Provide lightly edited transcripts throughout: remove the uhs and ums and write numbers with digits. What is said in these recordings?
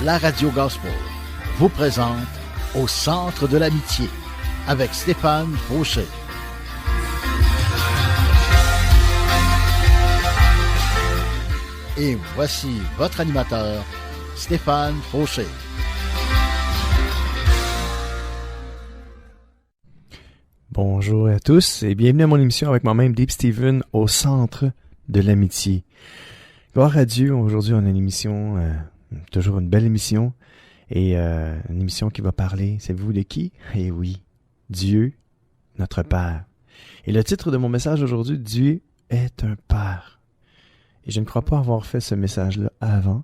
la radio gospel vous présente Au centre de l'amitié avec Stéphane Fauché. Et voici votre animateur, Stéphane Fauché. Bonjour à tous et bienvenue à mon émission avec moi-même, Deep Steven, au centre de l'amitié. Gloire à Dieu, aujourd'hui on a une émission, toujours une belle émission, et une émission qui va parler, savez-vous de qui? Eh oui, Dieu, notre Père. Et le titre de mon message aujourd'hui, Dieu est un Père. Et je ne crois pas avoir fait ce message-là avant.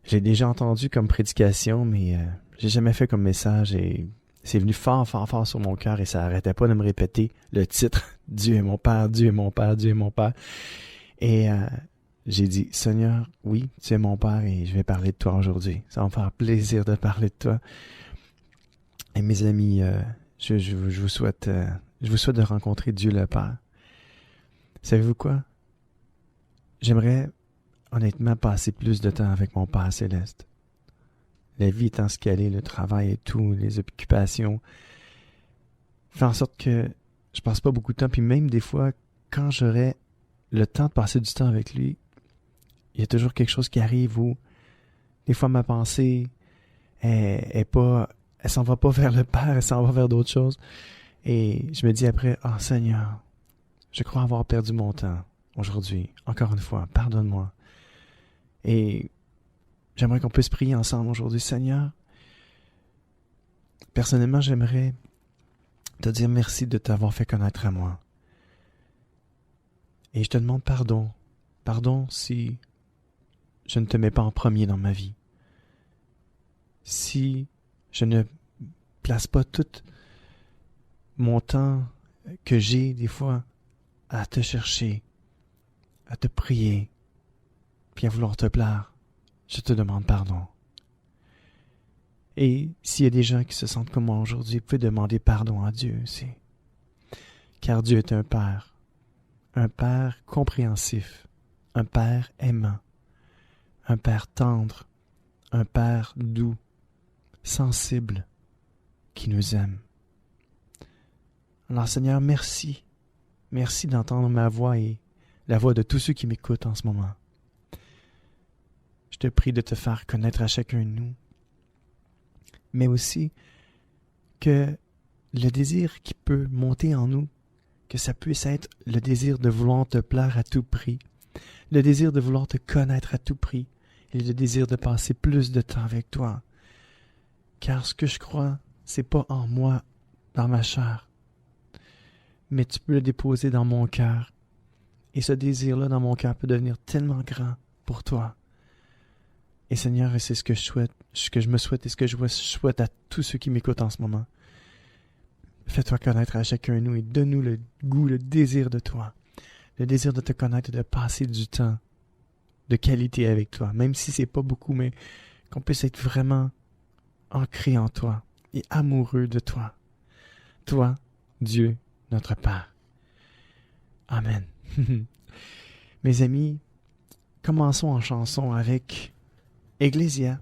J'ai déjà entendu comme prédication, mais j'ai jamais fait comme message et c'est venu fort sur mon cœur et ça arrêtait pas de me répéter le titre « Dieu est mon Père, Dieu est mon Père, Dieu est mon Père ». Et j'ai dit « Seigneur, oui, tu es mon Père et je vais parler de toi aujourd'hui. Ça va me faire plaisir de parler de toi. » Et mes amis, je vous souhaite de rencontrer Dieu le Père. Savez-vous quoi? J'aimerais honnêtement passer plus de temps avec mon Père céleste. La vie étant ce qu'elle est, le travail et tout, les occupations, fait en sorte que je passe pas beaucoup de temps. Puis même des fois, quand j'aurais le temps de passer du temps avec lui, il y a toujours quelque chose qui arrive où des fois ma pensée elle s'en va pas vers le Père, elle s'en va vers d'autres choses. Et je me dis après, « Ah, Seigneur, je crois avoir perdu mon temps aujourd'hui. Encore une fois, pardonne-moi. » Et j'aimerais qu'on puisse prier ensemble aujourd'hui. Seigneur, personnellement, j'aimerais te dire merci de t'avoir fait connaître à moi. Et je te demande pardon. Pardon si je ne te mets pas en premier dans ma vie. Si je ne place pas tout mon temps que j'ai des fois à te chercher, à te prier, puis à vouloir te plaire. Je te demande pardon. Et s'il y a des gens qui se sentent comme moi aujourd'hui, vous pouvez demander pardon à Dieu aussi. Car Dieu est un Père compréhensif, un Père aimant, un Père tendre, un Père doux, sensible, qui nous aime. Alors Seigneur, merci. Merci d'entendre ma voix et la voix de tous ceux qui m'écoutent en ce moment. Je te prie de te faire connaître à chacun de nous, mais aussi que le désir qui peut monter en nous, que ça puisse être le désir de vouloir te plaire à tout prix, le désir de vouloir te connaître à tout prix, et le désir de passer plus de temps avec toi. Car ce que je crois, c'est pas en moi, dans ma chair, mais tu peux le déposer dans mon cœur, et ce désir-là dans mon cœur peut devenir tellement grand pour toi. Et Seigneur, c'est ce que je souhaite, ce que je me souhaite et ce que je souhaite à tous ceux qui m'écoutent en ce moment. Fais-toi connaître à chacun de nous et donne-nous le goût, le désir de toi. Le désir de te connaître et de passer du temps de qualité avec toi. Même si c'est pas beaucoup, mais qu'on puisse être vraiment ancré en toi et amoureux de toi. Toi, Dieu, notre Père. Amen. Mes amis, commençons en chanson avec Ecclésia.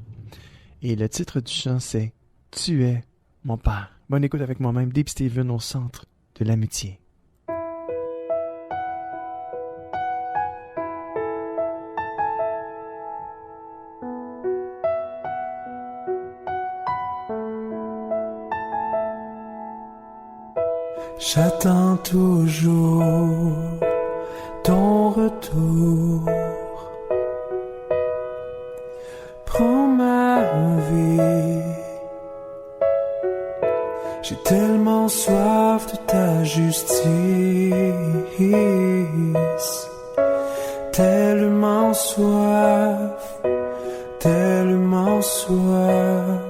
Et le titre du chant, c'est « Tu es mon Père ». Bonne écoute avec moi-même, Deep Steven, au centre de l'amitié. J'attends toujours ton retour. Prends ma vie. J'ai tellement soif de ta justice, tellement soif, tellement soif.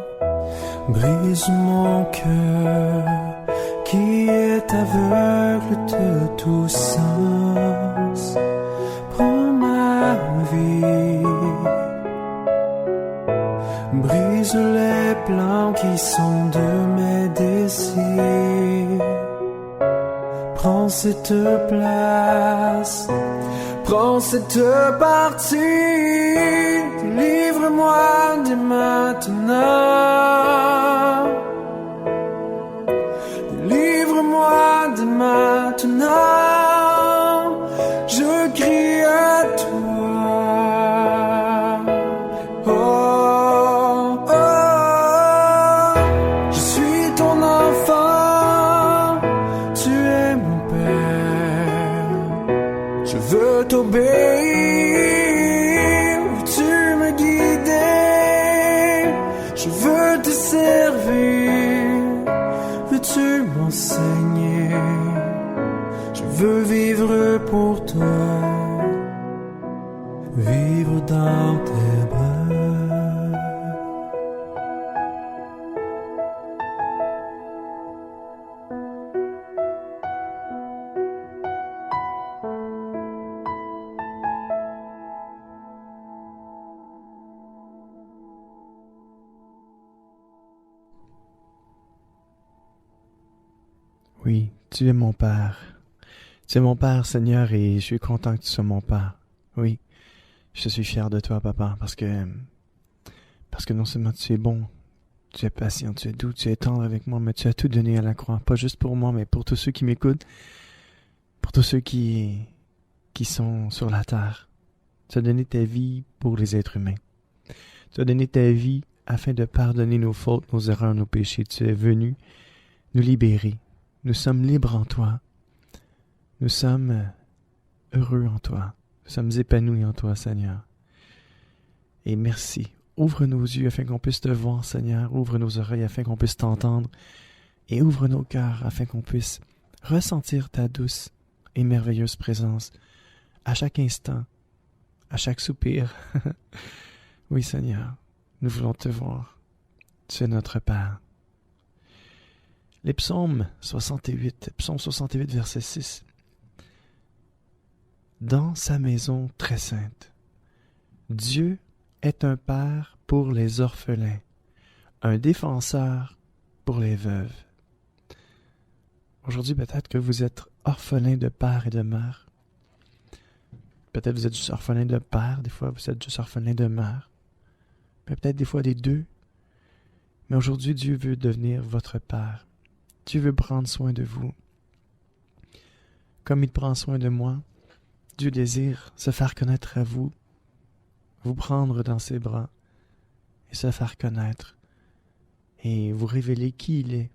Brise mon cœur qui est aveugle de tout sens. Prends ma vie. Brise les plans qui sont de mes désirs. Prends cette place, Prends cette partie, livre-moi dès maintenant. Livre-moi dès maintenant. Je crie à toi. Oh, oh, je suis ton enfant. Tu es mon Père. Je veux t'obéir, veux-tu me guider? Je veux te servir, veux-tu m'enseigner? Je veux vivre pour toi, vivre dans tes bras. Oui, tu es mon Père. Tu es mon Père, Seigneur, et je suis content que tu sois mon Père. Oui, je suis fier de toi, Papa, parce que non seulement tu es bon, tu es patient, tu es doux, tu es tendre avec moi, mais tu as tout donné à la croix. Pas juste pour moi, mais pour tous ceux qui m'écoutent, pour tous ceux qui sont sur la terre. Tu as donné ta vie pour les êtres humains. Tu as donné ta vie afin de pardonner nos fautes, nos erreurs, nos péchés. Tu es venu nous libérer. Nous sommes libres en toi. Nous sommes heureux en toi. Nous sommes épanouis en toi, Seigneur. Et merci. Ouvre nos yeux afin qu'on puisse te voir, Seigneur. Ouvre nos oreilles afin qu'on puisse t'entendre. Et ouvre nos cœurs afin qu'on puisse ressentir ta douce et merveilleuse présence à chaque instant, à chaque soupir. Oui, Seigneur, nous voulons te voir. Tu es notre Père. Les psaumes 68, psaume 68, verset 6. Dans sa maison très sainte, Dieu est un père pour les orphelins, un défenseur pour les veuves. Aujourd'hui, peut-être que vous êtes orphelin de père et de mère. Peut-être que vous êtes juste orphelin de père, des fois vous êtes juste orphelin de mère. Mais peut-être des fois des deux. Mais aujourd'hui, Dieu veut devenir votre père. Dieu veut prendre soin de vous. Comme il prend soin de moi, Dieu désire se faire connaître à vous, vous prendre dans ses bras et se faire connaître et vous révéler qui il est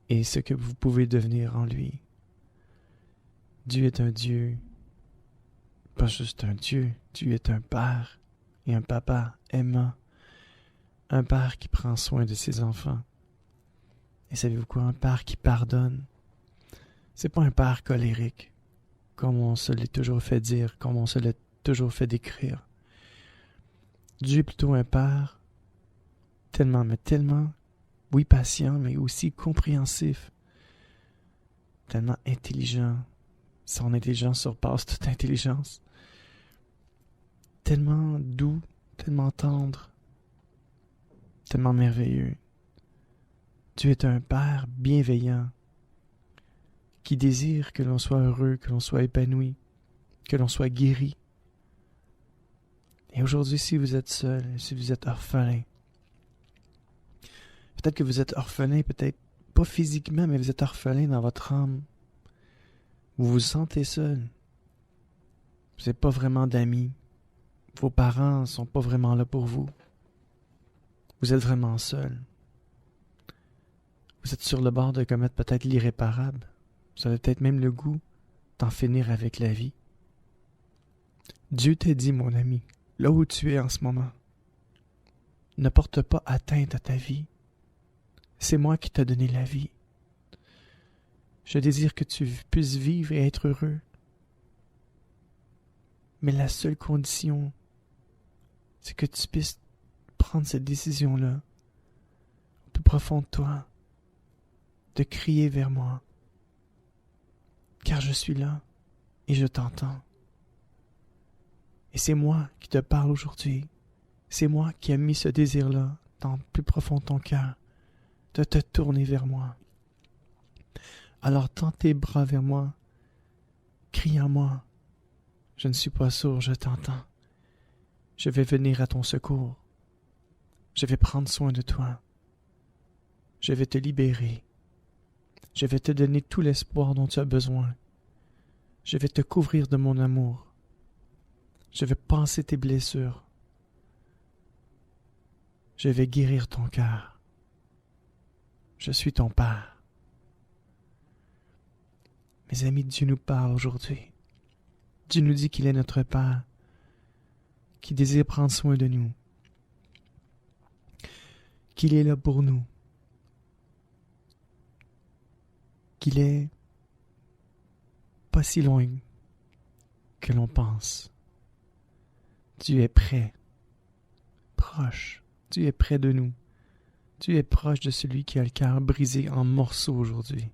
et ce que vous pouvez devenir en lui. Dieu est un Dieu, pas juste un Dieu, Dieu est un Père et un Papa aimant, un Père qui prend soin de ses enfants. Et savez-vous quoi? Un Père qui pardonne. C'est pas un Père colérique, comme on se l'est toujours fait dire, comme on se l'est toujours fait décrire. Dieu est plutôt un Père tellement, oui, patient, mais aussi compréhensif, tellement intelligent. Son intelligence surpasse toute intelligence. Tellement doux, tellement tendre, tellement merveilleux. Dieu est un Père bienveillant qui désire que l'on soit heureux, que l'on soit épanoui, que l'on soit guéri. Et aujourd'hui, si vous êtes seul, si vous êtes orphelin, peut-être que vous êtes orphelin, peut-être pas physiquement, mais vous êtes orphelin dans votre âme. Vous vous sentez seul. Vous n'avez pas vraiment d'amis. Vos parents ne sont pas vraiment là pour vous. Vous êtes vraiment seul. Vous êtes sur le bord de commettre peut-être l'irréparable. Vous avez peut-être même le goût d'en finir avec la vie. Dieu t'a dit, mon ami, là où tu es en ce moment, ne porte pas atteinte à ta vie. C'est moi qui t'ai donné la vie. Je désire que tu puisses vivre et être heureux. Mais la seule condition, c'est que tu puisses prendre cette décision-là, au plus profond de toi, de crier vers moi, car je suis là et je t'entends. Et c'est moi qui te parle aujourd'hui. C'est moi qui ai mis ce désir-là dans le plus profond de ton cœur, de te tourner vers moi. Alors tends tes bras vers moi, crie à moi, Je ne suis pas sourd, je t'entends. Je vais venir à ton secours. Je vais prendre soin de toi. Je vais te libérer. Je vais te donner tout l'espoir dont tu as besoin. Je vais te couvrir de mon amour. Je vais panser tes blessures. Je vais guérir ton cœur. Je suis ton Père. Mes amis, Dieu nous parle aujourd'hui. Dieu nous dit qu'il est notre Père, qui désire prendre soin de nous, qu'il est là pour nous, qu'il est pas si loin que l'on pense. Dieu est près, proche. Dieu est près de nous. Dieu est proche de celui qui a le cœur brisé en morceaux aujourd'hui.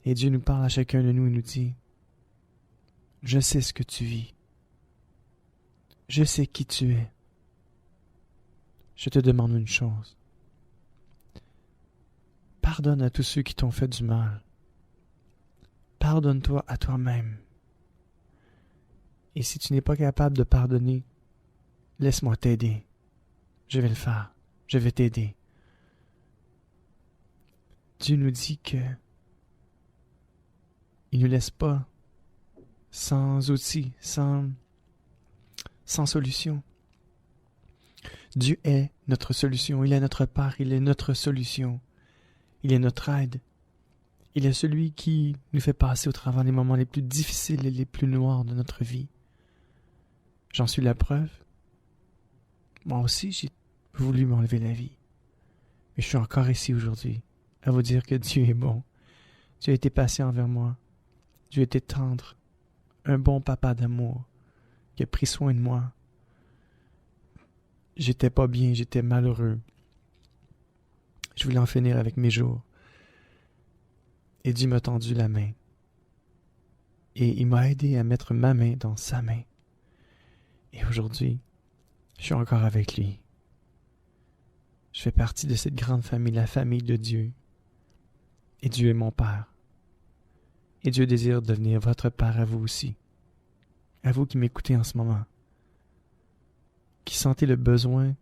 Et Dieu nous parle à chacun de nous et nous dit, « Je sais ce que tu vis. Je sais qui tu es. Je te demande une chose. Pardonne à tous ceux qui t'ont fait du mal. Pardonne-toi à toi-même. Et si tu n'es pas capable de pardonner, laisse-moi t'aider. Je vais le faire. Je vais t'aider. » Dieu nous dit que il ne nous laisse pas sans outils, sans solution. Dieu est notre solution. Il est notre Père. Il est notre solution. Il est notre aide. Il est celui qui nous fait passer au travers des moments les plus difficiles et les plus noirs de notre vie. J'en suis la preuve. Moi aussi, j'ai voulu m'enlever la vie. Mais je suis encore ici aujourd'hui à vous dire que Dieu est bon. Dieu a été patient envers moi. Dieu a été tendre. Un bon papa d'amour qui a pris soin de moi. J'étais pas bien, j'étais malheureux. Je voulais en finir avec mes jours. Et Dieu m'a tendu la main. Et il m'a aidé à mettre ma main dans sa main. Et aujourd'hui, je suis encore avec lui. Je fais partie de cette grande famille, la famille de Dieu. Et Dieu est mon Père. Et Dieu désire devenir votre Père à vous aussi. À vous qui m'écoutez en ce moment. Qui sentez le besoin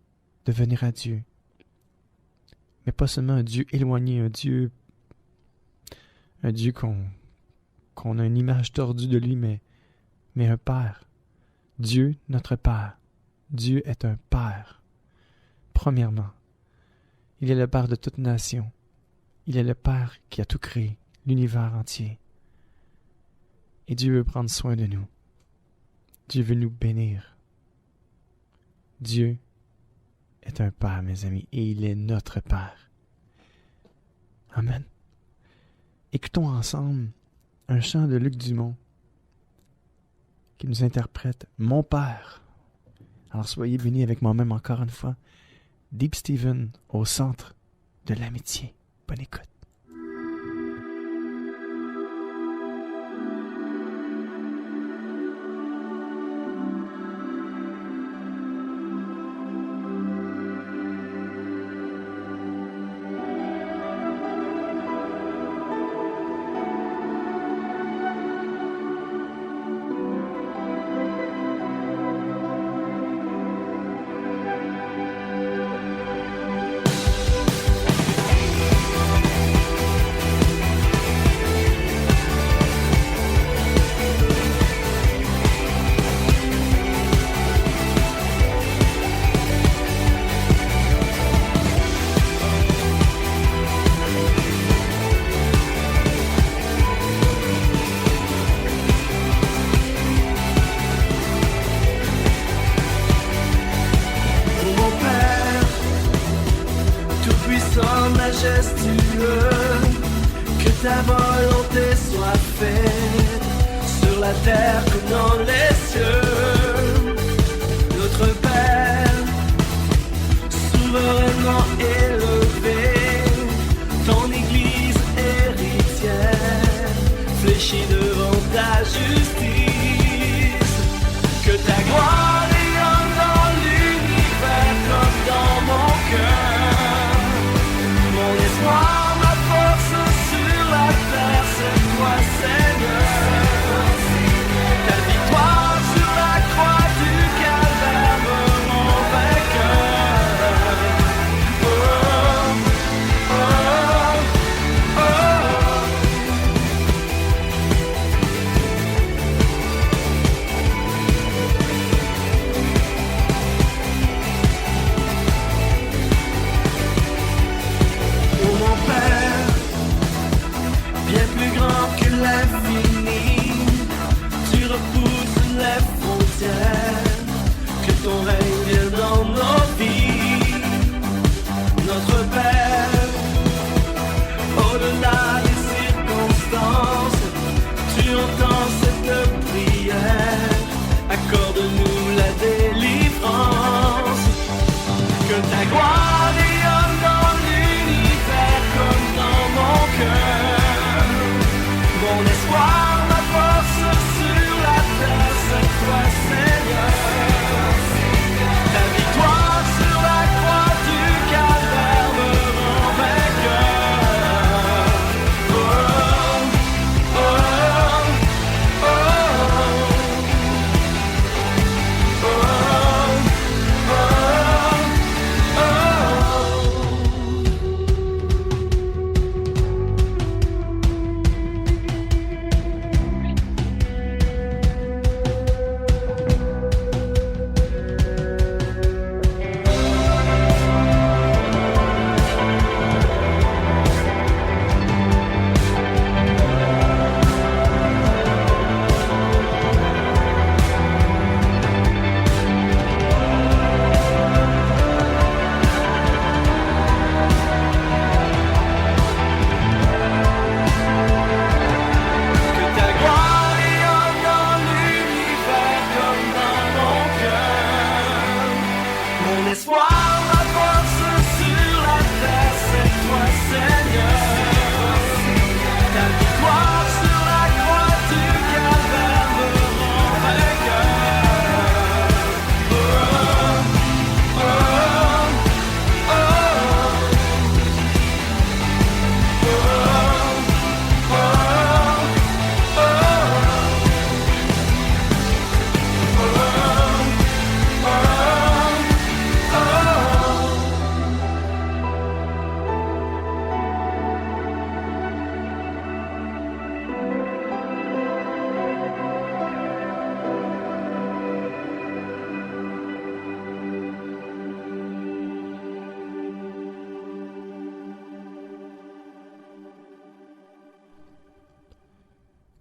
de venir à Dieu. Mais pas seulement un Dieu éloigné, un Dieu qu'on a une image tordue de lui, mais un Père. Dieu, notre Père. Dieu est un Père. Premièrement, il est le Père de toute nation. Il est le Père qui a tout créé, l'univers entier. Et Dieu veut prendre soin de nous. Dieu veut nous bénir. Dieu est un Père, mes amis, et il est notre Père. Amen. Écoutons ensemble un chant de Luc Dumont qui nous interprète « Mon Père ». Alors soyez bénis avec moi-même encore une fois. Deep Stephen au centre de l'amitié. Bonne écoute. Majestueux, que ta volonté soit faite sur la terre comme dans les cieux. Notre Père, souverainement élevé, ton Église héritière, fléchie devant ta justice, que ta gloire rayonne dans l'univers comme dans mon cœur. Mon espoir, ma force sur la terre, c'est toi, Seigneur.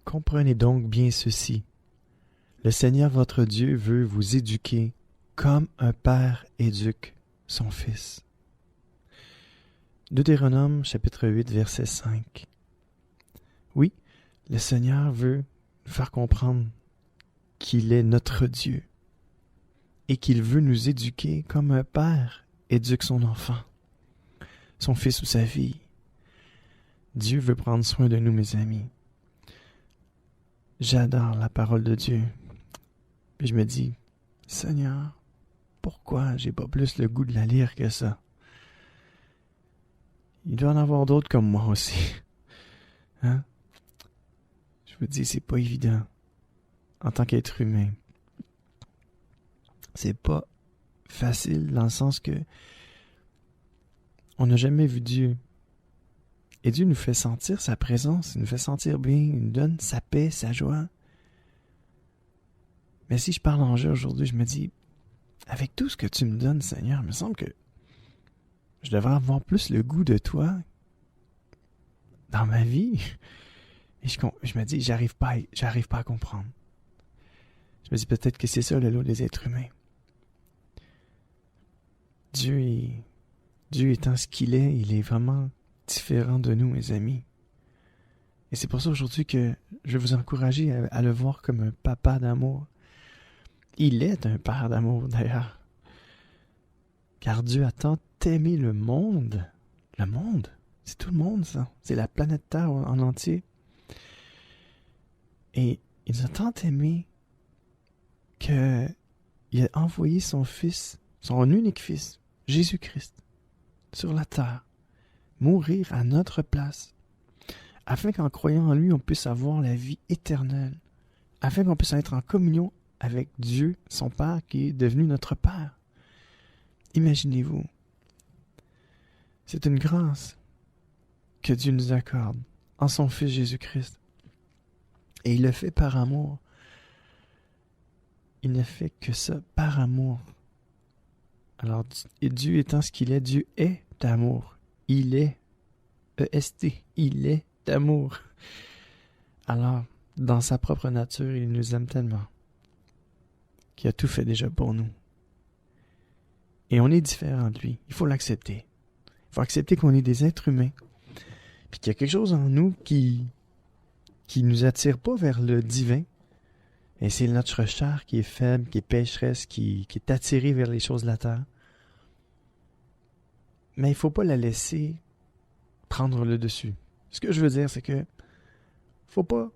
Comprenez donc bien ceci. Le Seigneur votre Dieu veut vous éduquer comme un père éduque son fils. Deutéronome chapitre 8 verset 5. Oui, le Seigneur veut nous faire comprendre qu'il est notre Dieu et qu'il veut nous éduquer comme un père éduque son enfant, son fils ou sa fille. Dieu veut prendre soin de nous, mes amis. J'adore la parole de Dieu. Puis je me dis, Seigneur, pourquoi j'ai pas plus le goût de la lire que ça? Il doit en avoir d'autres comme moi aussi. Hein? Je me dis, c'est pas évident. En tant qu'être humain. C'est pas facile dans le sens que on n'a jamais vu Dieu. Et Dieu nous fait sentir sa présence, il nous fait sentir bien, il nous donne sa paix, sa joie. Mais si je parle en jeu aujourd'hui, je me dis, avec tout ce que tu me donnes, Seigneur, il me semble que je devrais avoir plus le goût de toi dans ma vie. Et je me dis, j'arrive pas à comprendre. Je me dis peut-être que c'est ça le lot des êtres humains. Dieu étant ce qu'il est, il est vraiment différent de nous, mes amis. Et c'est pour ça aujourd'hui que je vais vous encourager à le voir comme un papa d'amour. Il est un père d'amour, d'ailleurs. Car Dieu a tant aimé le monde. Le monde, c'est tout le monde, ça. C'est la planète Terre en entier. Et il nous a tant aimé qu'il a envoyé son fils, son unique fils, Jésus-Christ, sur la terre, mourir à notre place, afin qu'en croyant en lui, on puisse avoir la vie éternelle, afin qu'on puisse être en communion avec Dieu, son Père, qui est devenu notre Père. Imaginez-vous, c'est une grâce que Dieu nous accorde en son Fils Jésus-Christ. Et il le fait par amour. Il ne fait que ça par amour. Alors, Dieu étant ce qu'il est, Dieu est d'amour. Il est E-S-T. Il est d'amour. Alors, dans sa propre nature, il nous aime tellement qu'il a tout fait déjà pour nous. Et on est différent de lui. Il faut l'accepter. Il faut accepter qu'on est des êtres humains. Puis qu'il y a quelque chose en nous qui nous attire pas vers le divin. Et c'est notre chair qui est faible, qui est pécheresse, qui est attirée vers les choses de la terre. Mais il ne faut pas la laisser prendre le dessus. Ce que je veux dire, c'est que faut pas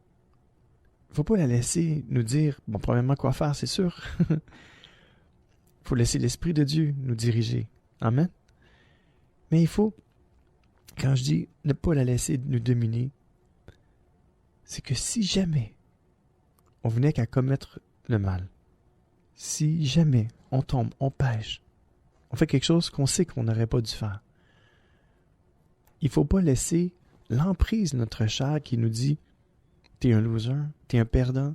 la laisser nous dire, bon, premièrement, quoi faire, c'est sûr. Il faut laisser l'Esprit de Dieu nous diriger. Amen. Mais il faut, quand je dis ne pas la laisser nous dominer, c'est que si jamais on venait qu'à commettre le mal, si jamais on tombe, on pêche, on fait quelque chose qu'on sait qu'on n'aurait pas dû faire, il ne faut pas laisser l'emprise de notre chair qui nous dit « T'es un loser, t'es un perdant,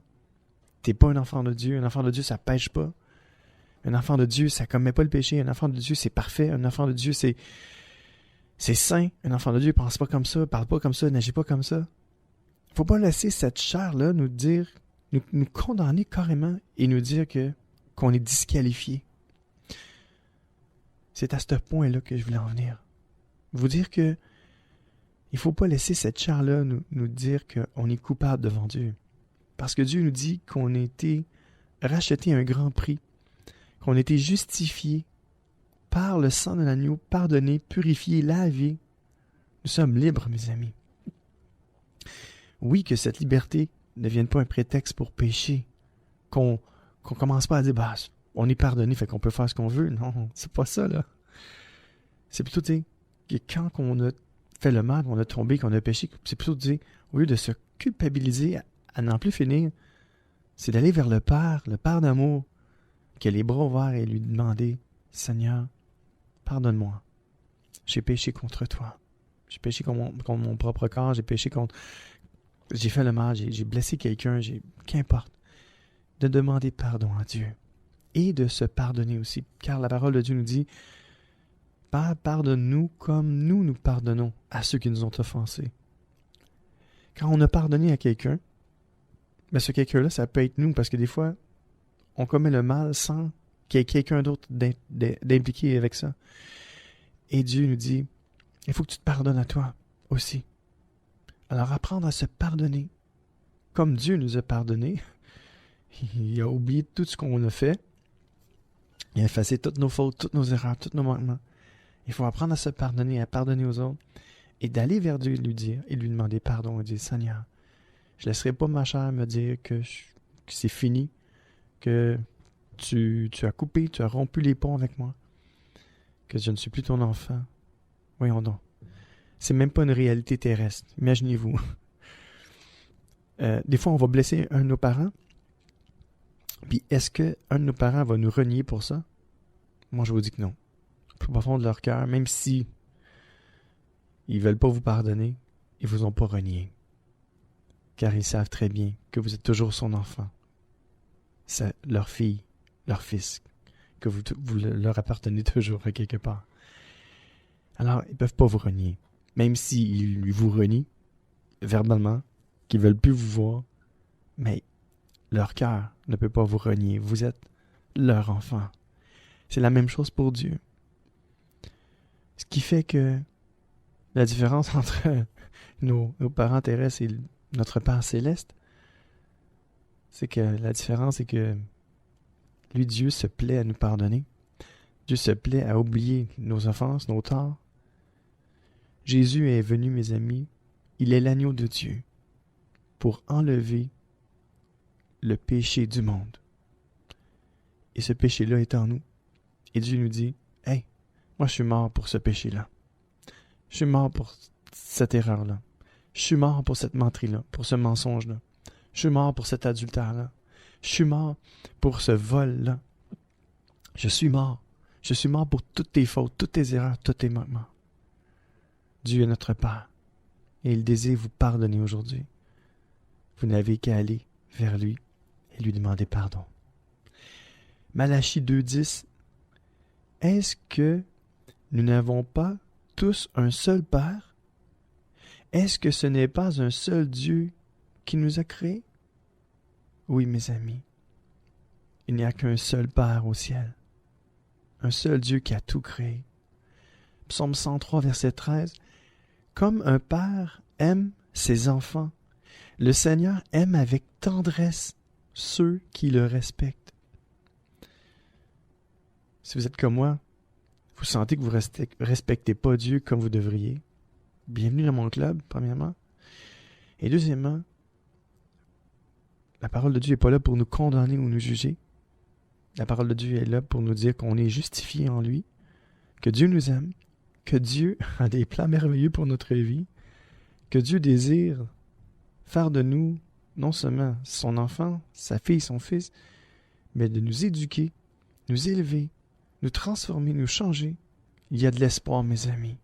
t'es pas un enfant de Dieu, un enfant de Dieu ça pêche pas, un enfant de Dieu ça commet pas le péché, un enfant de Dieu c'est parfait, un enfant de Dieu c'est saint, un enfant de Dieu pense pas comme ça, parle pas comme ça, n'agit pas comme ça. » Il ne faut pas laisser cette chair-là nous dire, nous condamner carrément et nous dire qu'on est disqualifié. C'est à ce point-là que je voulais en venir. Vous dire que il ne faut pas laisser cette chair-là nous dire qu'on est coupable devant Dieu. Parce que Dieu nous dit qu'on a été racheté à un grand prix, qu'on a été justifié par le sang de l'agneau, pardonné, purifié, lavé. Nous sommes libres, mes amis. Oui, que cette liberté ne devienne pas un prétexte pour pécher. Qu'on commence pas à dire, bah, on est pardonné, fait qu'on peut faire ce qu'on veut. Non, c'est pas ça, là. C'est plutôt, tu sais, que quand on a fait le mal, qu'on a tombé, qu'on a péché, c'est plutôt de dire, au lieu de se culpabiliser à n'en plus finir, c'est d'aller vers le Père d'amour, qui a les bras ouverts et lui demander, Seigneur, pardonne-moi. J'ai péché contre toi. J'ai péché contre mon propre corps, j'ai péché contre... J'ai fait le mal, j'ai blessé quelqu'un, qu'importe. De demander pardon à Dieu. Et de se pardonner aussi. Car la parole de Dieu nous dit, Père, pardonne-nous comme nous pardonnons à ceux qui nous ont offensés. Quand on a pardonné à quelqu'un, Mais ce quelqu'un-là, ça peut être nous, parce que des fois, on commet le mal sans qu'il y ait quelqu'un d'autre d'impliqué avec ça. Et Dieu nous dit, il faut que tu te pardonnes à toi aussi. Alors apprendre à se pardonner, comme Dieu nous a pardonné. Il a oublié tout ce qu'on a fait. Il a effacé toutes nos fautes, toutes nos erreurs, tous nos manquements. Il faut apprendre à se pardonner, à pardonner aux autres, et d'aller vers Dieu et lui dire, et lui demander pardon, et dire, Seigneur, je ne laisserai pas ma chair me dire que c'est fini, que tu as coupé, tu as rompu les ponts avec moi, que je ne suis plus ton enfant. Voyons donc. C'est même pas une réalité terrestre. Imaginez-vous. Des fois, on va blesser un de nos parents. Puis, est-ce qu'un de nos parents va nous renier pour ça? Moi, je vous dis que non. Au plus fond de leur cœur, même si ils veulent pas vous pardonner, ils vous ont pas renié. Car ils savent très bien que vous êtes toujours son enfant. C'est leur fille, leur fils, que vous leur appartenez toujours à quelque part. Alors, ils peuvent pas vous renier. Même s'ils vous renient, verbalement, qu'ils veulent plus vous voir, mais leur cœur ne peut pas vous renier. Vous êtes leur enfant. C'est la même chose pour Dieu. Ce qui fait que la différence entre nos parents terrestres et notre Père céleste, c'est que la différence est que lui, Dieu, se plaît à nous pardonner. Dieu se plaît à oublier nos offenses, nos torts. Jésus est venu, mes amis, il est l'agneau de Dieu pour enlever le péché du monde. Et ce péché-là est en nous. Et Dieu nous dit, « Hey, moi je suis mort pour ce péché-là. Je suis mort pour cette erreur-là. Je suis mort pour cette menterie-là, pour ce mensonge-là. Je suis mort pour cet adultère-là. Je suis mort pour ce vol-là. Je suis mort. Je suis mort pour toutes tes fautes, toutes tes erreurs, tous tes manquements. » Dieu est notre Père, et il désire vous pardonner aujourd'hui. Vous n'avez qu'à aller vers lui et lui demander pardon. Malachie 2.10. Est-ce que nous n'avons pas tous un seul Père? Est-ce que ce n'est pas un seul Dieu qui nous a créés? Oui, mes amis, il n'y a qu'un seul Père au ciel, un seul Dieu qui a tout créé. Psaume 103, verset 13. Comme un père aime ses enfants, le Seigneur aime avec tendresse ceux qui le respectent. Si vous êtes comme moi, vous sentez que vous ne respectez pas Dieu comme vous devriez, bienvenue dans mon club, premièrement. Et deuxièmement, la parole de Dieu n'est pas là pour nous condamner ou nous juger. La parole de Dieu est là pour nous dire qu'on est justifié en lui, que Dieu nous aime, que Dieu a des plans merveilleux pour notre vie, que Dieu désire faire de nous non seulement son enfant, sa fille, son fils, mais de nous éduquer, nous élever, nous transformer, nous changer. Il y a de l'espoir, mes amis.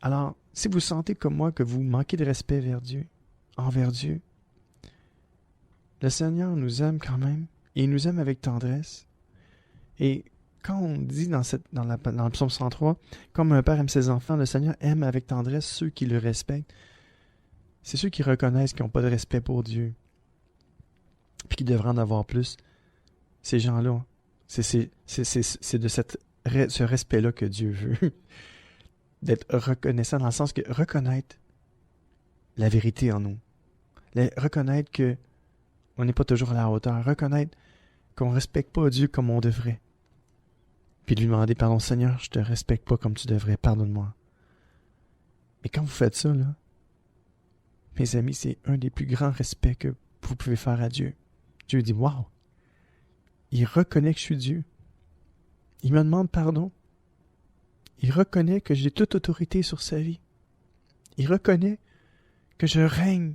Alors, si vous sentez comme moi que vous manquez de respect envers Dieu, le Seigneur nous aime quand même, et il nous aime avec tendresse. Et quand on dit dans le psaume 103, comme un père aime ses enfants, le Seigneur aime avec tendresse ceux qui le respectent. C'est ceux qui reconnaissent qu'ils n'ont pas de respect pour Dieu, puis qui devraient en avoir plus. Ces gens-là, c'est de ce respect-là que Dieu veut. D'être reconnaissant dans le sens que reconnaître la vérité en nous. Reconnaître que on n'est pas toujours à la hauteur. Reconnaître qu'on ne respecte pas Dieu comme on devrait. Puis lui demander, pardon Seigneur, je te respecte pas comme tu devrais, pardonne-moi. Mais quand vous faites ça, là, mes amis, c'est un des plus grands respects que vous pouvez faire à Dieu. Dieu dit, waouh, il reconnaît que je suis Dieu. Il me demande pardon. Il reconnaît que j'ai toute autorité sur sa vie. Il reconnaît que je règne.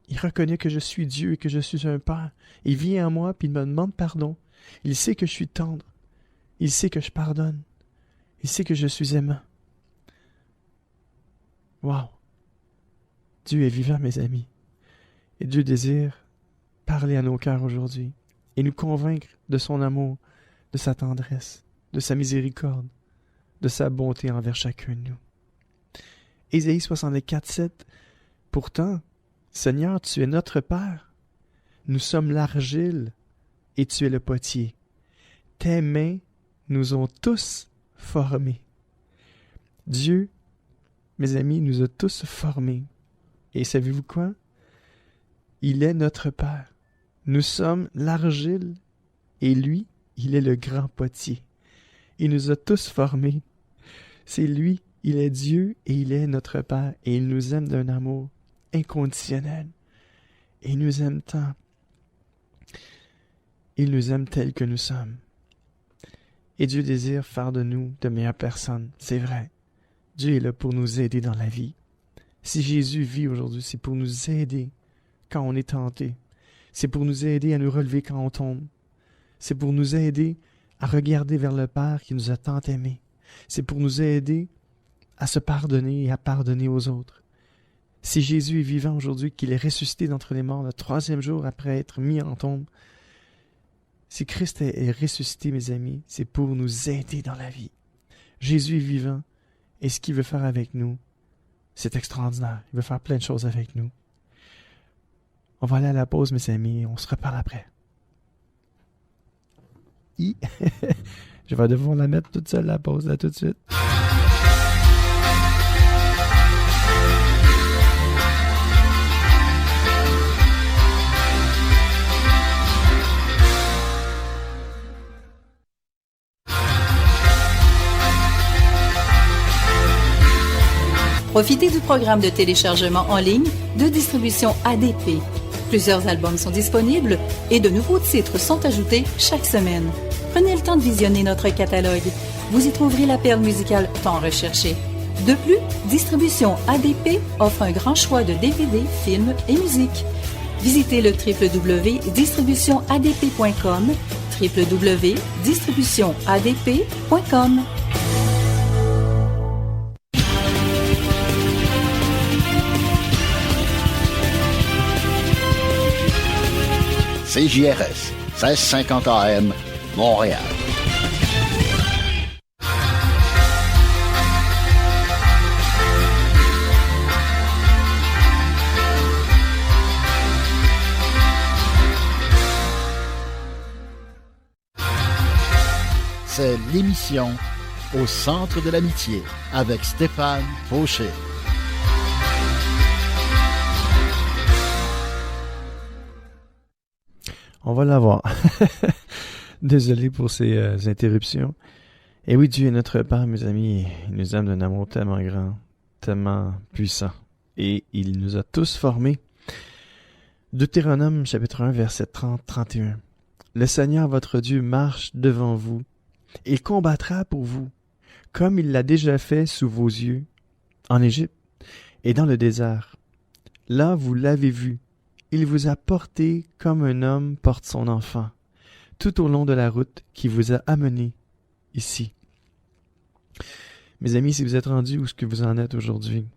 Il reconnaît que je suis Dieu et que je suis un Père. Il vient à moi puis il me demande pardon. Il sait que je suis tendre. Il sait que je pardonne. Il sait que je suis aimant. Wow! Dieu est vivant, mes amis. Et Dieu désire parler à nos cœurs aujourd'hui et nous convaincre de son amour, de sa tendresse, de sa miséricorde, de sa bonté envers chacun de nous. Ésaïe 64, 7. Pourtant, Seigneur, tu es notre Père. Nous sommes l'argile et tu es le potier. Tes mains nous ont tous formés. Dieu, mes amis, nous a tous formés. Et savez-vous quoi? Il est notre Père. Nous sommes l'argile et lui, il est le grand potier. Il nous a tous formés. C'est lui, il est Dieu et il est notre Père. Et il nous aime d'un amour inconditionnel. Et il nous aime tant. Il nous aime tels que nous sommes. Et Dieu désire faire de nous de meilleures personnes. C'est vrai. Dieu est là pour nous aider dans la vie. Si Jésus vit aujourd'hui, c'est pour nous aider quand on est tenté. C'est pour nous aider à nous relever quand on tombe. C'est pour nous aider à regarder vers le Père qui nous a tant aimés. C'est pour nous aider à se pardonner et à pardonner aux autres. Si Jésus est vivant aujourd'hui, qu'il est ressuscité d'entre les morts le 3e jour après être mis en tombe, si Christ est ressuscité, mes amis, c'est pour nous aider dans la vie. Jésus est vivant et ce qu'il veut faire avec nous, c'est extraordinaire. Il veut faire plein de choses avec nous. On va aller à la pause, mes amis, et on se reparle après. Je vais devoir la mettre toute seule, la pause, là, tout de suite. Profitez du programme de téléchargement en ligne de distribution ADP. Plusieurs albums sont disponibles et de nouveaux titres sont ajoutés chaque semaine. Prenez le temps de visionner notre catalogue. Vous y trouverez la perle musicale tant recherchée. De plus, Distribution ADP offre un grand choix de DVD, films et musique. Visitez le www.distributionadp.com, www.distributionadp.com. CJRS, 1650 AM, Montréal. C'est l'émission Au centre de l'amitié avec Stéphane Fauché. On va l'avoir. Désolé pour ces interruptions. Et oui, Dieu est notre Père, mes amis. Il nous aime d'un amour tellement grand, tellement puissant. Et il nous a tous formés. Deutéronome, chapitre 1, verset 30-31. Le Seigneur, votre Dieu, marche devant vous. Il combattra pour vous, comme il l'a déjà fait sous vos yeux, en Égypte et dans le désert. Là, vous l'avez vu. Il vous a porté comme un homme porte son enfant, tout au long de la route qui vous a amené ici. Mes amis, si vous êtes rendus où ce que vous en êtes aujourd'hui,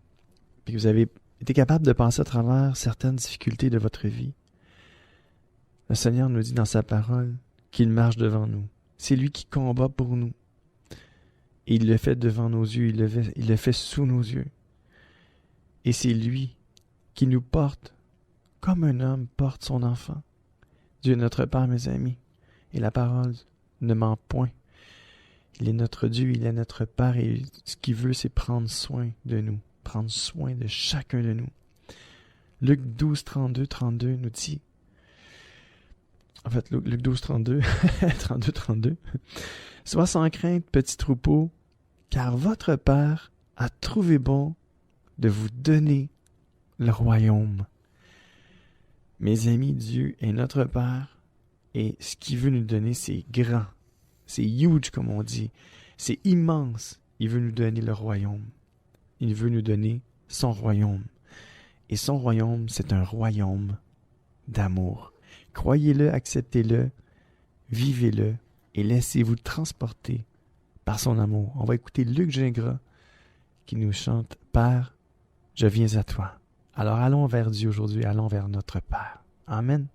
et que vous avez été capable de passer à travers certaines difficultés de votre vie, le Seigneur nous dit dans sa parole qu'il marche devant nous. C'est lui qui combat pour nous. Et il le fait devant nos yeux, il le fait sous nos yeux. Et c'est lui qui nous porte comme un homme porte son enfant. Dieu est notre Père, mes amis, et la parole ne ment point. Il est notre Dieu, il est notre Père, et ce qu'il veut, c'est prendre soin de nous, prendre soin de chacun de nous. Luc 12, 32 nous dit, en fait, Luc 12, 32, 32. Sois sans crainte, petit troupeau, car votre Père a trouvé bon de vous donner le royaume. Mes amis, Dieu est notre Père et ce qu'il veut nous donner, c'est grand. C'est huge, comme on dit. C'est immense. Il veut nous donner le royaume. Il veut nous donner son royaume. Et son royaume, c'est un royaume d'amour. Croyez-le, acceptez-le, vivez-le et laissez-vous transporter par son amour. On va écouter Luc Gingras qui nous chante « Père, je viens à toi ». Alors allons vers Dieu aujourd'hui, allons vers notre Père. Amen.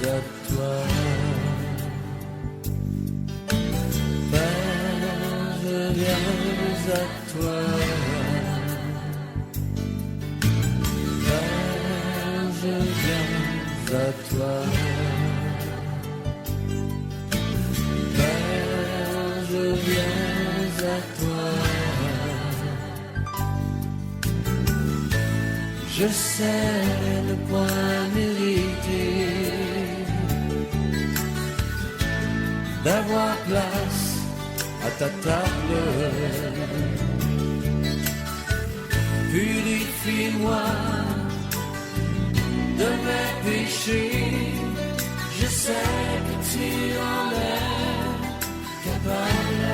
à toi. Père, je viens à toi. Père, je viens à toi. Père, je viens à toi. Je sais le point mérité d'avoir place à ta table. Purifie-moi de mes péchés. Je sais que tu en es capable.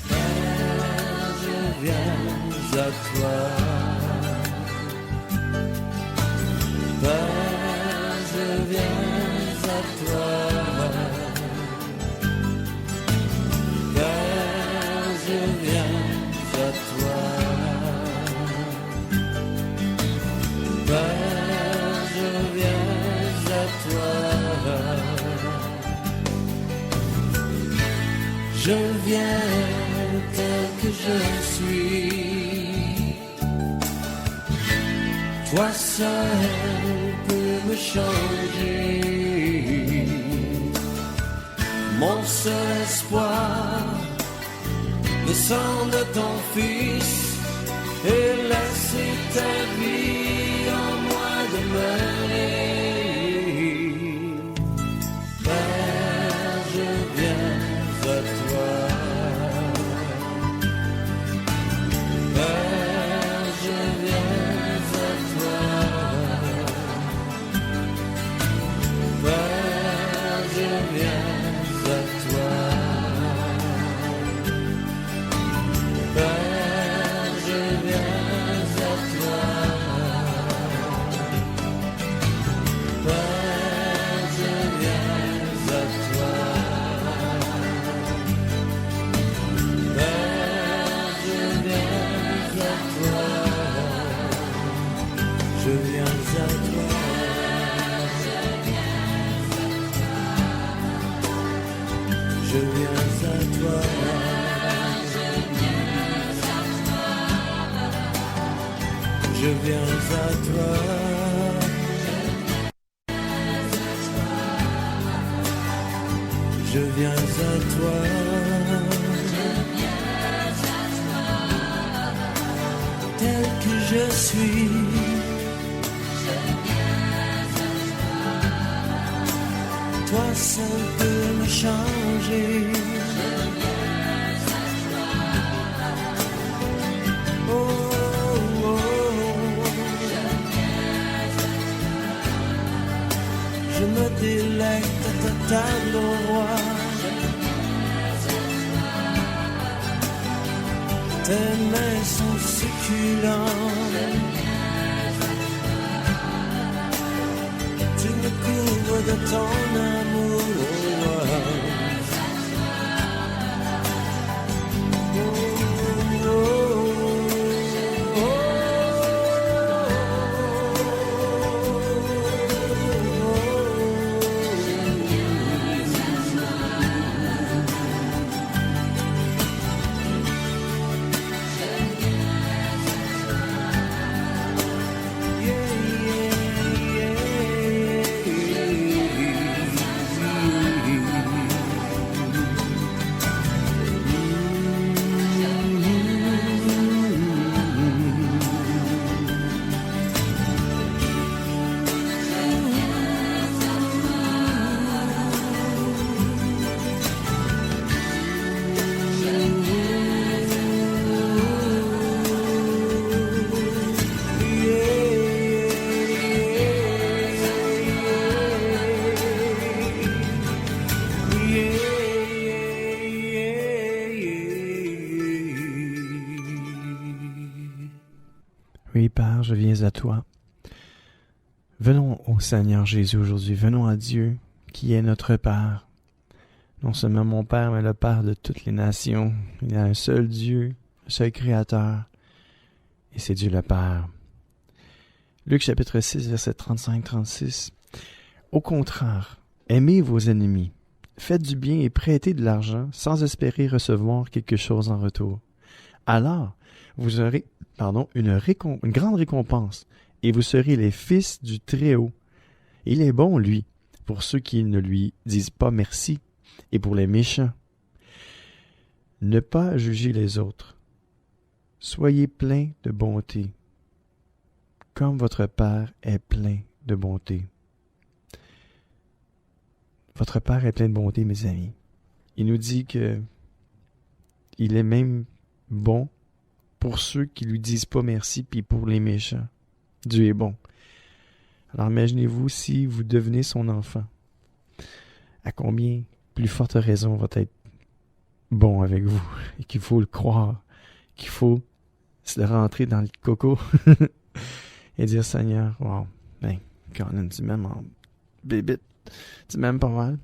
Père, je viens à toi. Père, je viens à toi. Père, je viens à toi. Père, je viens à toi. Je viens tel que je suis. Toi seul peux me changer. Mon seul espoir, le sang de ton fils, et laisser ta vie en moi demeurer. Père, je viens à toi. Père, je viens à toi. Père, je viens à toi. Père, je viens à toi. Père, je viens à toi. Père, je viens à toi. Je viens à toi. Je viens à toi. Je viens à toi. Je viens à toi. Tel que je suis. Toi seul peux me changer. Oh, oh, oh. Je me délecte à ta table, ô roi. Tes mains sont succulentes. Tu me couvres de ton amour, ô roi. Oh, oh, Oui, Père, je viens à toi. Venons au Seigneur Jésus aujourd'hui. Venons à Dieu, qui est notre Père. Non seulement mon Père, mais le Père de toutes les nations. Il y a un seul Dieu, un seul Créateur, et c'est Dieu le Père. Luc chapitre 6, verset 35-36. Au contraire, aimez vos ennemis. Faites du bien et prêtez de l'argent sans espérer recevoir quelque chose en retour. Alors, vous aurez une grande récompense et vous serez les fils du Très-Haut. Il est bon, lui, pour ceux qui ne lui disent pas merci et pour les méchants. Ne pas juger les autres. Soyez pleins de bonté, comme votre Père est plein de bonté. Votre Père est plein de bonté, mes amis. Il nous dit que il est même bon pour ceux qui lui disent pas merci, puis pour les méchants. Dieu est bon. Alors imaginez-vous si vous devenez son enfant. À combien plus forte raison va être bon avec vous, et qu'il faut le croire, qu'il faut se rentrer dans le coco et dire Seigneur, wow, ben, Colin, tu m'aimes en bébite, tu m'aimes pas mal,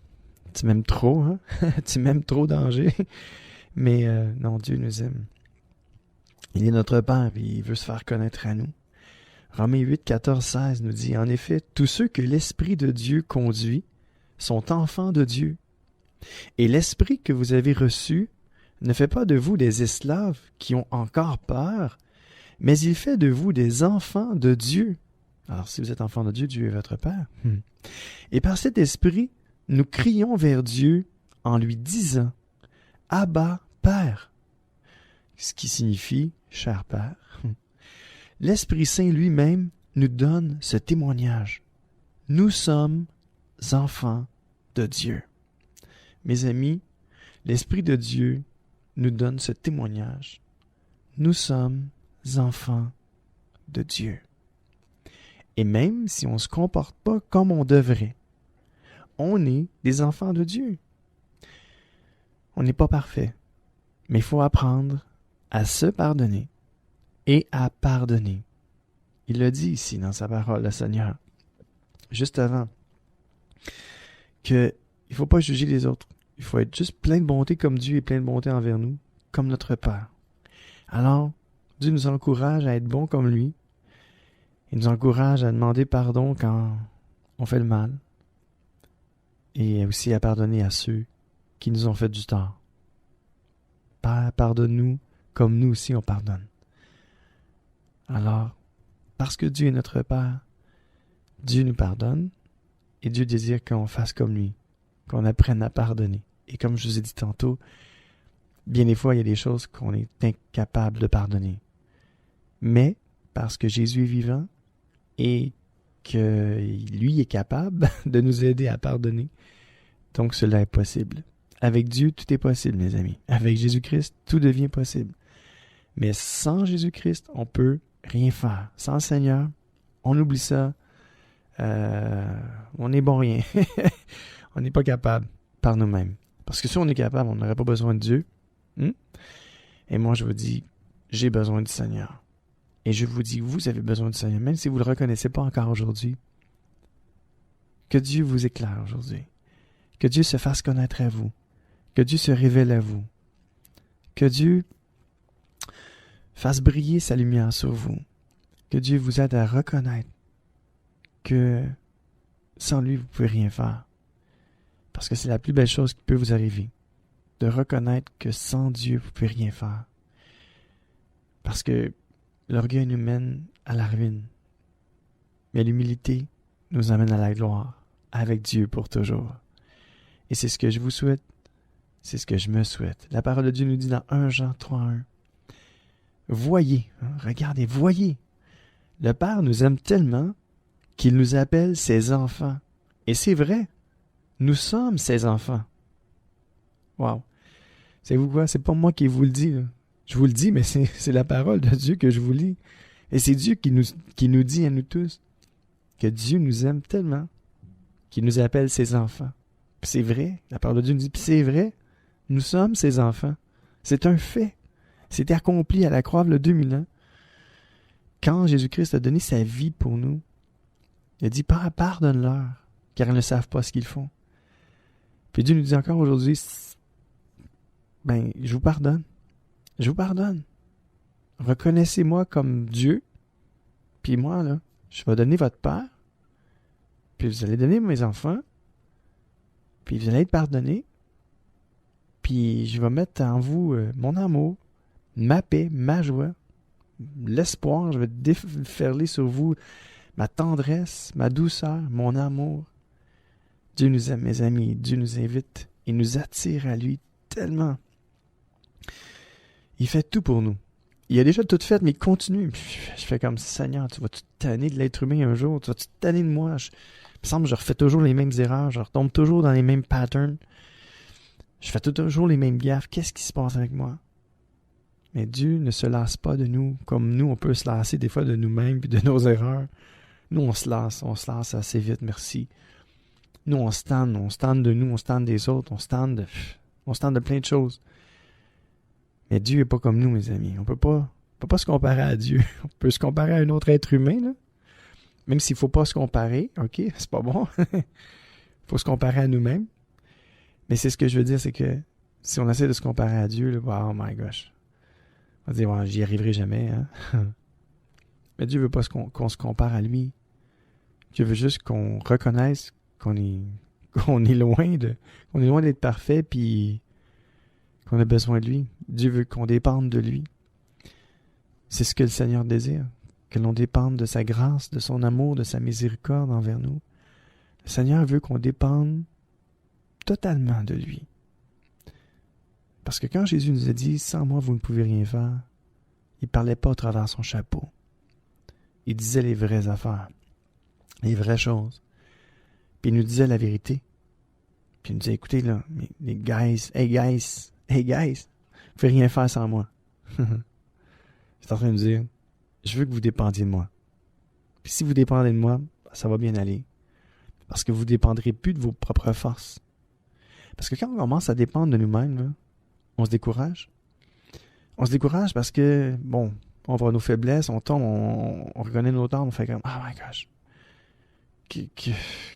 tu m'aimes trop, hein? Tu m'aimes trop danger, mais non, Dieu nous aime. Il est notre Père et il veut se faire connaître à nous. Romains 8, 14, 16 nous dit, en effet, tous ceux que l'Esprit de Dieu conduit sont enfants de Dieu. Et l'Esprit que vous avez reçu ne fait pas de vous des esclaves qui ont encore peur, mais il fait de vous des enfants de Dieu. Alors, si vous êtes enfants de Dieu, Dieu est votre Père. Et par cet Esprit, nous crions vers Dieu en lui disant « Abba, Père », ce qui signifie « cher Père ». L'Esprit Saint lui-même nous donne ce témoignage. Nous sommes enfants de Dieu. Mes amis, l'Esprit de Dieu nous donne ce témoignage. Nous sommes enfants de Dieu. Et même si on ne se comporte pas comme on devrait, on est des enfants de Dieu. On n'est pas parfait, mais il faut apprendre à se pardonner et à pardonner. Il le dit ici dans sa parole, le Seigneur, juste avant, qu'il ne faut pas juger les autres. Il faut être juste plein de bonté comme Dieu est plein de bonté envers nous, comme notre Père. Alors, Dieu nous encourage à être bons comme lui. Il nous encourage à demander pardon quand on fait le mal. Et aussi à pardonner à ceux qui nous ont fait du tort. Père, pardonne-nous comme nous aussi on pardonne. Alors, parce que Dieu est notre Père, Dieu nous pardonne et Dieu désire qu'on fasse comme lui, qu'on apprenne à pardonner. Et comme je vous ai dit tantôt, bien des fois, il y a des choses qu'on est incapable de pardonner. Mais, parce que Jésus est vivant et que lui est capable de nous aider à pardonner, donc cela est possible. Avec Dieu, tout est possible, mes amis. Avec Jésus-Christ, tout devient possible. Mais sans Jésus-Christ, on peut rien faire. Sans le Seigneur, on oublie ça. On n'est bon rien. On n'est pas capable par nous-mêmes. Parce que si on est capable, on n'aurait pas besoin de Dieu. Et moi, je vous dis, j'ai besoin du Seigneur. Et je vous dis, vous avez besoin du Seigneur, même si vous ne le reconnaissez pas encore aujourd'hui. Que Dieu vous éclaire aujourd'hui. Que Dieu se fasse connaître à vous. Que Dieu se révèle à vous. Que Dieu fasse briller sa lumière sur vous. Que Dieu vous aide à reconnaître que sans lui, vous ne pouvez rien faire. Parce que c'est la plus belle chose qui peut vous arriver. De reconnaître que sans Dieu, vous ne pouvez rien faire. Parce que l'orgueil nous mène à la ruine. Mais l'humilité nous amène à la gloire, avec Dieu pour toujours. Et c'est ce que je vous souhaite. C'est ce que je me souhaite. La parole de Dieu nous dit dans 1 Jean 3:1. Voyez, regardez, voyez. Le Père nous aime tellement qu'il nous appelle ses enfants. Et c'est vrai. Nous sommes ses enfants. Wow. Savez-vous quoi? C'est pas moi qui vous le dis, là. Je vous le dis, mais c'est la parole de Dieu que je vous lis. Et c'est Dieu qui nous dit à nous tous que Dieu nous aime tellement qu'il nous appelle ses enfants. Puis c'est vrai. La parole de Dieu nous dit, puis c'est vrai. Nous sommes ses enfants. C'est un fait. C'était accompli à la croix il y a 2000 ans. Quand Jésus-Christ a donné sa vie pour nous, il a dit, pardonne-leur, car ils ne savent pas ce qu'ils font. Puis Dieu nous dit encore aujourd'hui, je vous pardonne. Je vous pardonne. Reconnaissez-moi comme Dieu, puis moi, là, Je vais donner votre père, puis vous allez donner mes enfants, puis vous allez être pardonnés, puis je vais mettre en vous mon amour, ma paix, ma joie, l'espoir. Je vais déferler sur vous ma tendresse, ma douceur, mon amour. Dieu nous aime, mes amis. Dieu nous invite et nous attire à lui tellement. Il fait tout pour nous. Il a déjà tout fait, mais il continue. Je fais comme, Seigneur, tu vas-tu te tanner de l'être humain un jour? Tu vas-tu te tanner de moi? Il me semble que je refais toujours les mêmes erreurs. Je retombe toujours dans les mêmes patterns. Je fais toujours les mêmes gaffes. Qu'est-ce qui se passe avec moi? Mais Dieu ne se lasse pas de nous, comme nous, on peut se lasser des fois de nous-mêmes et de nos erreurs. Nous, on se lasse assez vite, merci. Nous, on se tente de nous, on se tente des autres, on se tente de plein de choses. Mais Dieu n'est pas comme nous, mes amis. On peut pas se comparer à Dieu. On peut se comparer à un autre être humain, là. Même s'il ne faut pas se comparer, ok, c'est pas bon. Il faut se comparer à nous-mêmes. Mais c'est ce que je veux dire, c'est que si on essaie de se comparer à Dieu, là, oh my gosh, on va dire, ouais, j'y arriverai jamais. Hein? Mais Dieu veut pas qu'on se compare à lui. Dieu veut juste qu'on reconnaisse qu'on est loin d'être parfait, puis qu'on a besoin de lui. Dieu veut qu'on dépende de lui. C'est ce que le Seigneur désire, que l'on dépende de sa grâce, de son amour, de sa miséricorde envers nous. Le Seigneur veut qu'on dépende totalement de lui. Parce que quand Jésus nous a dit « Sans moi, vous ne pouvez rien faire », il ne parlait pas à travers son chapeau. Il disait les vraies affaires, les vraies choses. Puis il nous disait la vérité. Puis il nous disait « Écoutez, là, les guys, hey guys, vous ne pouvez rien faire sans moi. » C'est en train de nous dire « Je veux que vous dépendiez de moi. Puis si vous dépendez de moi, ça va bien aller. Parce que vous ne dépendrez plus de vos propres forces. » Parce que quand on commence à dépendre de nous-mêmes, là, on se décourage. On se décourage parce que, bon, on voit nos faiblesses, on tombe, on reconnaît nos torts, on fait comme, oh my gosh,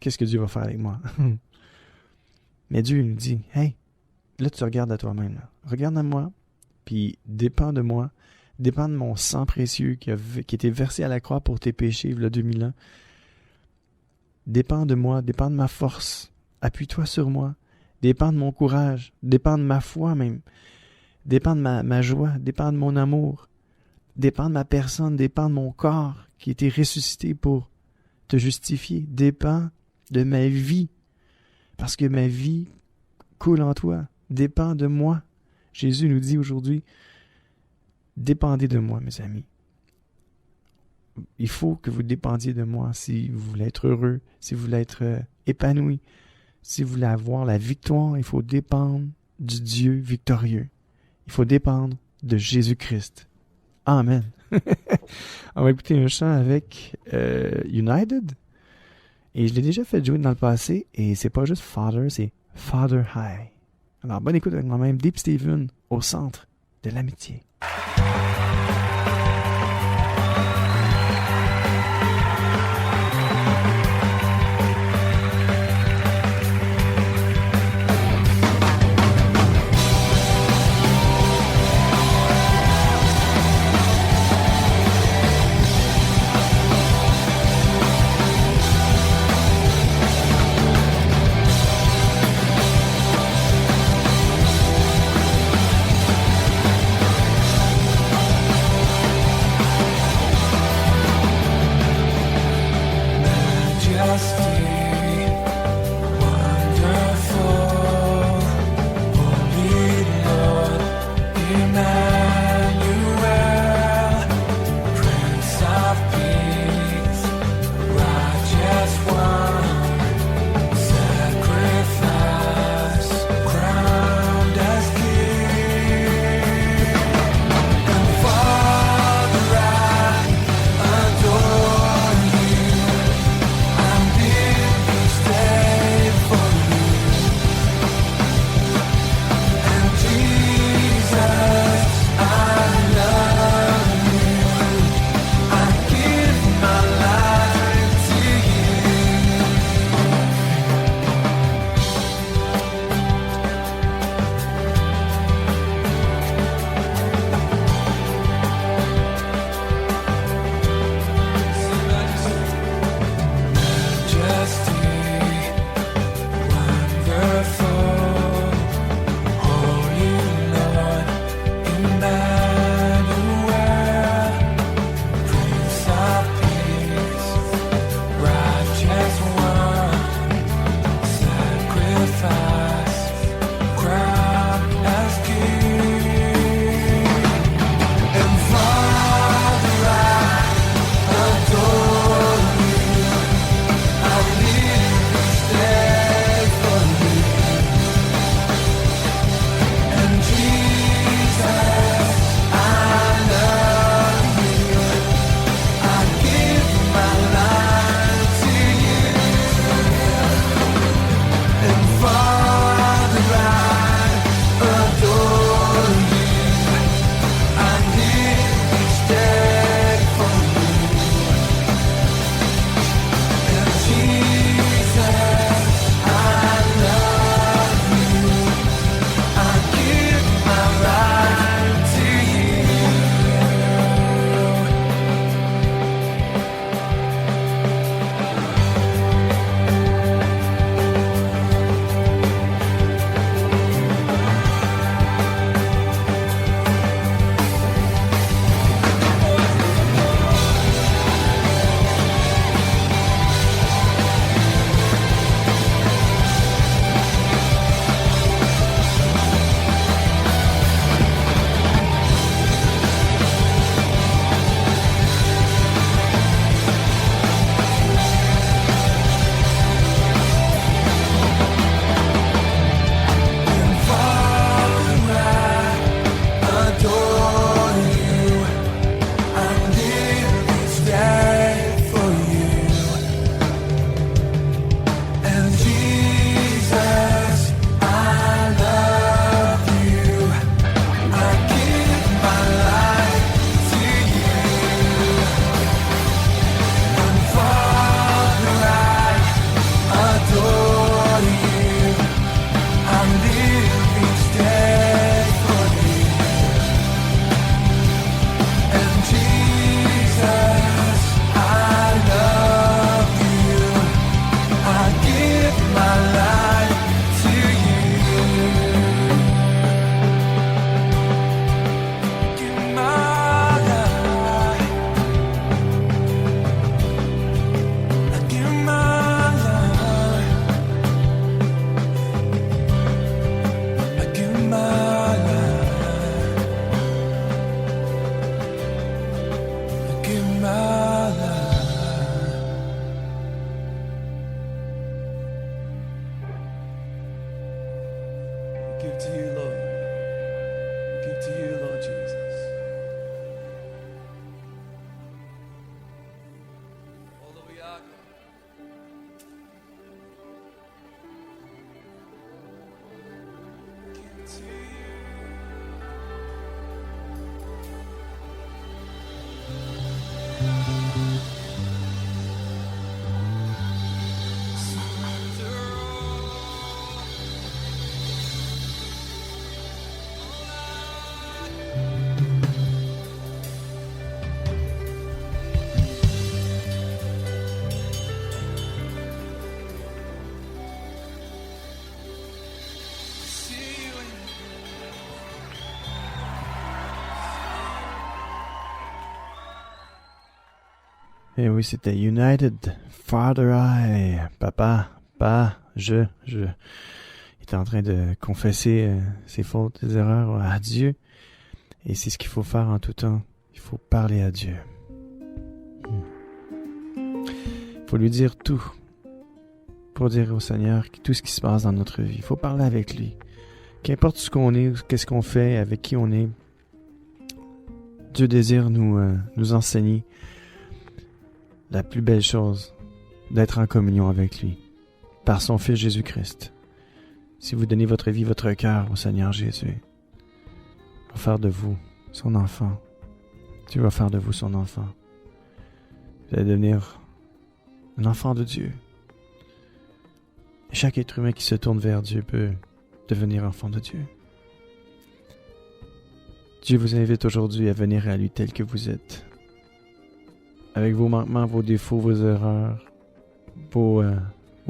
qu'est-ce que Dieu va faire avec moi? Mais Dieu nous dit, hey, là tu regardes à toi-même, là. Regarde à moi, puis dépends de moi, dépends de mon sang précieux qui a été versé à la croix pour tes péchés il y a 2000 ans. Dépends de moi, dépends de ma force, appuie-toi sur moi. Dépend de mon courage, dépend de ma foi même, dépend de ma joie, dépend de mon amour, dépend de ma personne, dépend de mon corps qui a été ressuscité pour te justifier, dépend de ma vie, parce que ma vie coule en toi, dépend de moi. Jésus nous dit aujourd'hui, dépendez de moi, mes amis. Il faut que vous dépendiez de moi si vous voulez être heureux, si vous voulez être épanoui. Si vous voulez avoir la victoire, il faut dépendre du Dieu victorieux. Il faut dépendre de Jésus-Christ. Amen. On va écouter un chant avec United. Et je l'ai déjà fait jouer dans le passé. Et c'est pas juste Father, c'est Father High. Alors, bonne écoute avec moi-même, Deep Steven, au centre de l'amitié. give to you, Lord. We give to you, Lord Jesus. All that we are, God. Give to you. Et oui, c'était United, Father I, papa, je. Il est en train de confesser ses fautes, ses erreurs à Dieu. Et c'est ce qu'il faut faire en tout temps. Il faut parler à Dieu. Il faut lui dire tout. Pour dire au Seigneur tout ce qui se passe dans notre vie. Il faut parler avec lui. Qu'importe ce qu'on est, qu'est-ce qu'on fait, avec qui on est. Dieu désire nous enseigner la plus belle chose, d'être en communion avec lui, par son Fils Jésus-Christ. Si vous donnez votre vie, votre cœur au Seigneur Jésus, il va faire de vous son enfant. Dieu va faire de vous son enfant. Vous allez devenir un enfant de Dieu. Et chaque être humain qui se tourne vers Dieu peut devenir enfant de Dieu. Dieu vous invite aujourd'hui à venir à lui tel que vous êtes. Avec vos manquements, vos défauts, vos erreurs, vos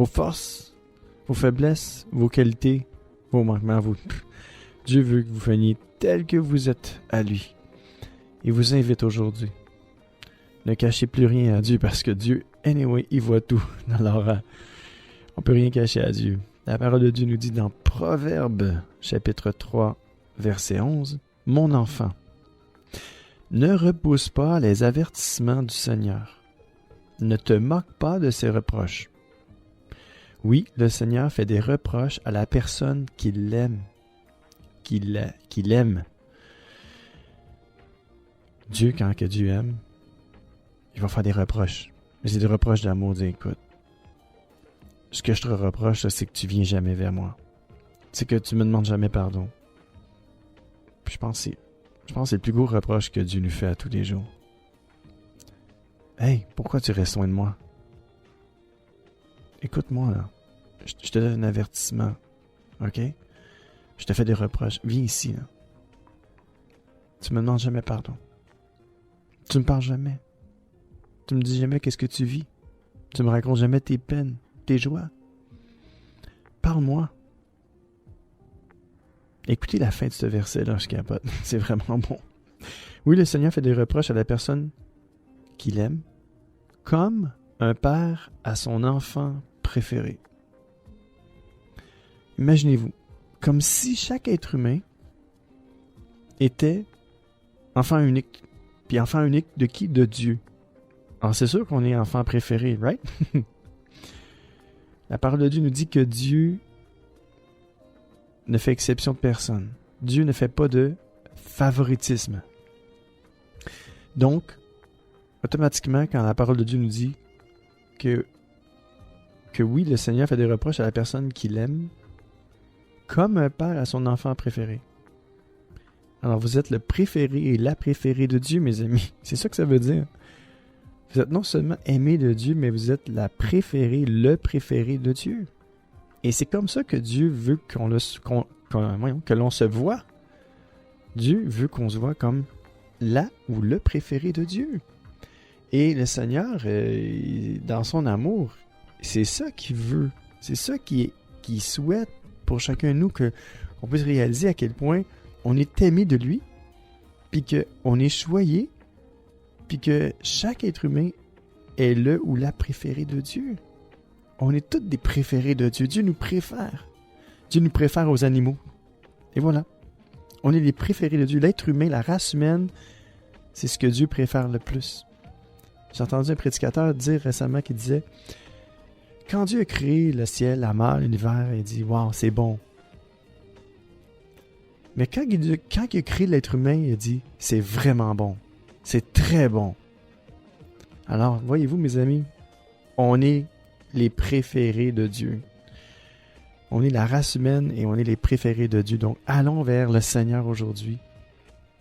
forces, vos faiblesses, vos qualités, vos manquements, Dieu veut que vous veniez tel que vous êtes à lui. Il vous invite aujourd'hui. Ne cachez plus rien à Dieu parce que Dieu, anyway, il voit tout. Alors, on peut rien cacher à Dieu. La parole de Dieu nous dit dans Proverbes, chapitre 3, verset 11, « Mon enfant, ne repousse pas les avertissements du Seigneur. Ne te moque pas de ses reproches. Oui, le Seigneur fait des reproches à la personne qui l'aime. Qu'il aime. Dieu, quand que Dieu aime, il va faire des reproches. Mais c'est des reproches d'amour. Dis, écoute, ce que je te reproche, c'est que tu viens jamais vers moi. C'est que tu me demandes jamais pardon. Puis je pense que c'est le plus gros reproche que Dieu nous fait à tous les jours. Hey, pourquoi tu restes loin de moi? Écoute-moi, là. Je te donne un avertissement. OK? Je te fais des reproches. Viens ici, là. Tu me demandes jamais pardon. Tu me parles jamais. Tu me dis jamais qu'est-ce que tu vis. Tu me racontes jamais tes peines, tes joies. Parle-moi. Écoutez la fin de ce verset-là, je capote. C'est vraiment bon. Oui, le Seigneur fait des reproches à la personne qu'il aime, comme un père à son enfant préféré. Imaginez-vous, comme si chaque être humain était enfant unique. Puis enfant unique de qui? De Dieu. Alors c'est sûr qu'on est enfant préféré, right? La parole de Dieu nous dit que Dieu ne fait exception de personne. Dieu ne fait pas de favoritisme. Donc, automatiquement, quand la parole de Dieu nous dit que oui, le Seigneur fait des reproches à la personne qu'il aime, comme un père à son enfant préféré. Alors, vous êtes le préféré et la préférée de Dieu, mes amis. C'est ça que ça veut dire. Vous êtes non seulement aimé de Dieu, mais vous êtes la préférée, le préféré de Dieu. Et c'est comme ça que Dieu veut que l'on se voit. Dieu veut qu'on se voit comme la ou le préféré de Dieu. Et le Seigneur, dans son amour, c'est ça qu'il veut. C'est ça qu'il souhaite pour chacun de nous, qu'on puisse réaliser à quel point on est aimé de lui, puis qu'on est choyé, puis que chaque être humain est le ou la préférée de Dieu. On est tous des préférés de Dieu. Dieu nous préfère. Dieu nous préfère aux animaux. Et voilà. On est les préférés de Dieu. L'être humain, la race humaine, c'est ce que Dieu préfère le plus. J'ai entendu un prédicateur dire récemment qu'il disait, quand Dieu a créé le ciel, la mer, l'univers, il dit « Wow, c'est bon. » Mais quand il a créé l'être humain, il a dit, c'est vraiment bon. C'est très bon. Alors, voyez-vous, mes amis, on est les préférés de Dieu. On est la race humaine et on est les préférés de Dieu. Donc, allons vers le Seigneur aujourd'hui.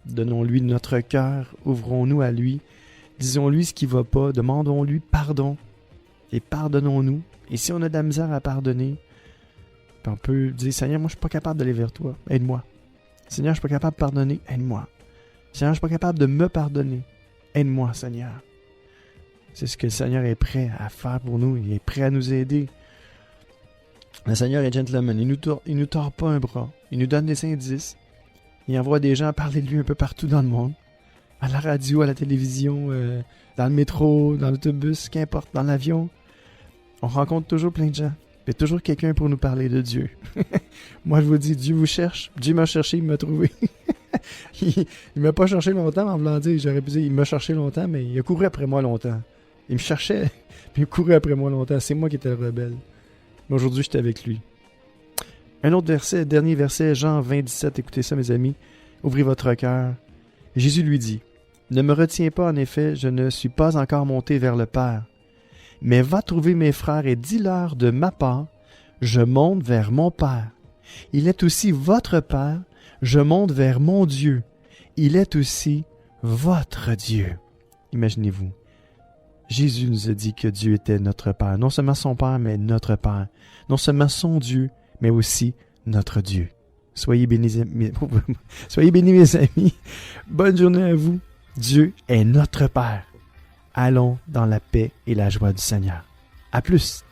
Donnons-lui notre cœur, ouvrons-nous à lui, disons-lui ce qui ne va pas, demandons-lui pardon et pardonnons-nous. Et si on a de la misère à pardonner, on peut dire, Seigneur, moi je ne suis pas capable d'aller vers toi, aide-moi. Seigneur, je ne suis pas capable de pardonner, aide-moi. Seigneur, je ne suis pas capable de me pardonner, aide-moi, Seigneur. C'est ce que le Seigneur est prêt à faire pour nous, il est prêt à nous aider. Le Seigneur est gentleman, il nous tord pas un bras, il nous donne des indices. Il envoie des gens parler de lui un peu partout dans le monde. À la radio, à la télévision, dans le métro, dans l'autobus, qu'importe, dans l'avion. On rencontre toujours plein de gens. Il y a toujours quelqu'un pour nous parler de Dieu. Moi, je vous dis, Dieu vous cherche. Dieu m'a cherché, il m'a trouvé. Il m'a pas cherché longtemps, en voulant dire, j'aurais pu dire, il m'a cherché longtemps, mais il a couru après moi longtemps. Il me cherchait, puis il courait après moi longtemps. C'est moi qui étais le rebelle. Mais aujourd'hui, j'étais avec lui. Un autre verset, dernier verset, Jean 20, 17, écoutez ça mes amis, ouvrez votre cœur. Jésus lui dit, « Ne me retiens pas en effet, je ne suis pas encore monté vers le Père, mais va trouver mes frères et dis-leur de ma part, je monte vers mon Père. Il est aussi votre Père, je monte vers mon Dieu. Il est aussi votre Dieu. » Imaginez-vous, Jésus nous a dit que Dieu était notre Père, non seulement son Père, mais notre Père, non seulement son Dieu, mais aussi notre Dieu. Soyez bénis, mes amis. Bonne journée à vous. Dieu est notre Père. Allons dans la paix et la joie du Seigneur. À plus.